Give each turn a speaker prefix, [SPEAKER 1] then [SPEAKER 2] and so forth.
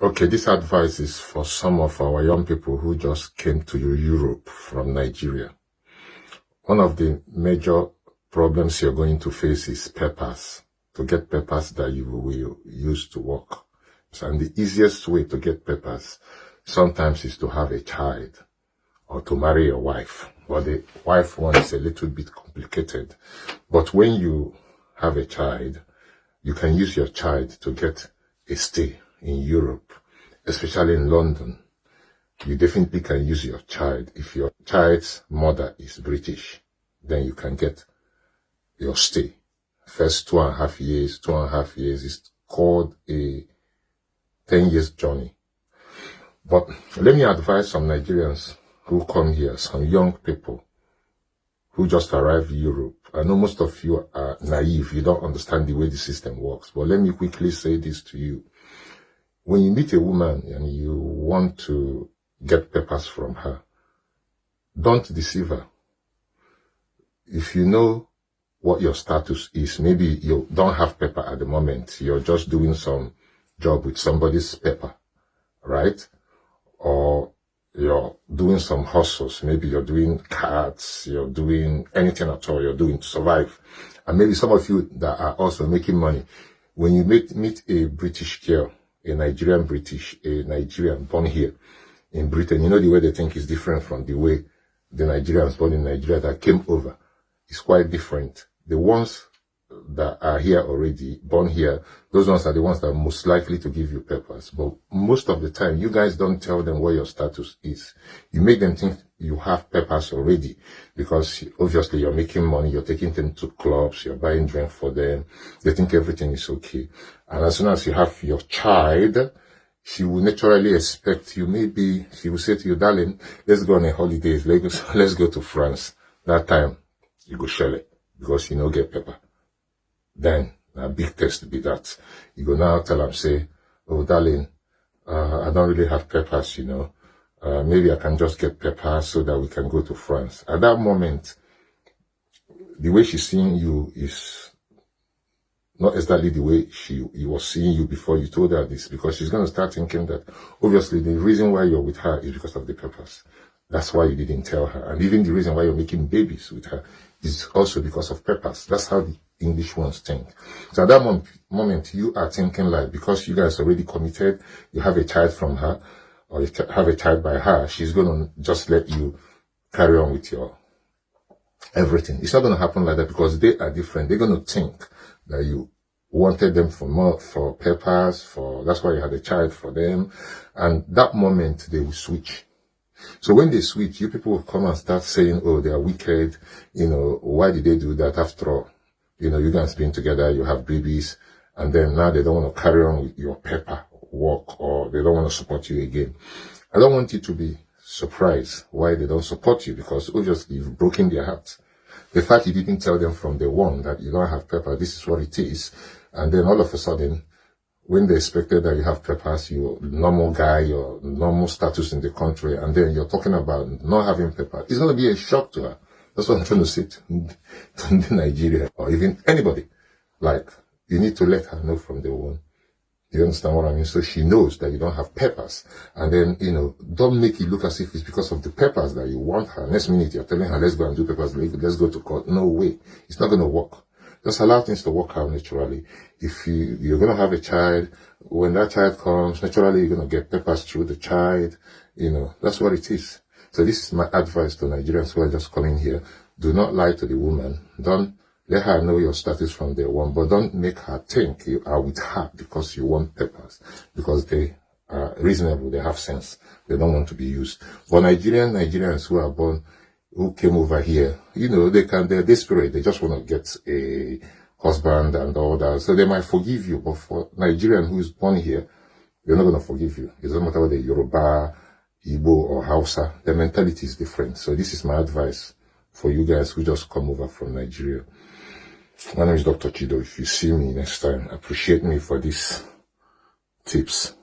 [SPEAKER 1] Okay, this advice is for some of our young people who just came to Europe from Nigeria. One of the major problems you're going to face is papers, to get papers that you will use to work. And the easiest way to get papers sometimes is to have a child or to marry a wife. But the wife one is a little bit complicated. But when you have a child, you can use your child to get a stay in Europe, especially in London. You definitely can use your child. If your child's mother is British, then you can get your stay. First 2.5 years, 2.5 years is called a 10 years journey. But let me advise some Nigerians who come here, some young people who just arrived in Europe. I know most of you are naive. You don't understand the way the system works. But let me quickly say this to you. When you meet a woman and you want to get papers from her, don't deceive her. If you know what your status is, maybe you don't have paper at the moment, you're just doing some job with somebody's paper, right? Or you're doing some hustles, maybe you're doing cards, you're doing anything at all you're doing to survive. And maybe some of you that are also making money, when you meet a British girl, a Nigerian born here in Britain, you know the way they think is different from the way the Nigerians born in Nigeria that came over. It's quite different. The ones that are here already, born here, those ones are the ones that are most likely to give you papers. But most of the time, you guys don't tell them what your status is. You make them think you have papers already because obviously you're making money, you're taking them to clubs, you're buying drink for them. They think everything is okay. And as soon as you have your child, she will naturally expect you. Maybe she will say to you, darling, let's go on a holiday. Let's go to France. That time, you go shell it because you don't get paper. Then, a big test be that. You go now tell them, say, oh, darling, I don't really have papers, you know. Maybe I can just get papers so that we can go to France. At that moment, the way she's seeing you is not exactly the way he was seeing you before you told her this, because she's going to start thinking that obviously the reason why you're with her is because of the papers. That's why you didn't tell her. And even the reason why you're making babies with her is also because of papers. That's how the English ones think. So at that moment, you are thinking like, because you guys already committed, you have a child from her, or you have a child by her, she's going to just let you carry on with your everything. It's not going to happen like that because they are different. They're going to think that you wanted them for more, for papers, that's why you had a child for them. And that moment, they will switch. So when they switch, you people will come and start saying, oh, they are wicked. You know, why did they do that after all? You know, you guys been together, you have babies, and then now they don't want to carry on with your paper work, or they don't want to support you again. I don't want you to be surprised why they don't support you, because obviously you've broken their hearts. The fact you didn't tell them from day one that you don't have paper, this is what it is, and then all of a sudden, when they expected that you have papers, you're a normal guy, your normal status in the country, and then you're talking about not having paper, it's going to be a shock to her. That's what I'm trying to say to Nigeria, or even anybody. Like, you need to let her know from day one. You understand what I mean? So she knows that you don't have papers. And then, you know, don't make it look as if it's because of the papers that you want her. Next minute, you're telling her, let's go and do papers, let's go to court. No way. It's not going to work. Just allow things to work out naturally. If you're going to have a child, when that child comes, naturally you're going to get papers through the child. You know, that's what it is. So this is my advice to Nigerians who are just coming here. Do not lie to the woman. Don't let her know your status from day one, but don't make her think you are with her because you want papers, because they are reasonable, they have sense, they don't want to be used. But Nigerians who are born, who came over here, you know, they're desperate, they just want to get a husband and all that, so they might forgive you, but for Nigerian who is born here, they're not going to forgive you. It doesn't matter whether Yoruba, Igbo or Hausa, the mentality is different. So this is my advice for you guys who just come over from Nigeria. My name is Dr. Chido. If you see me next time, appreciate me for these tips.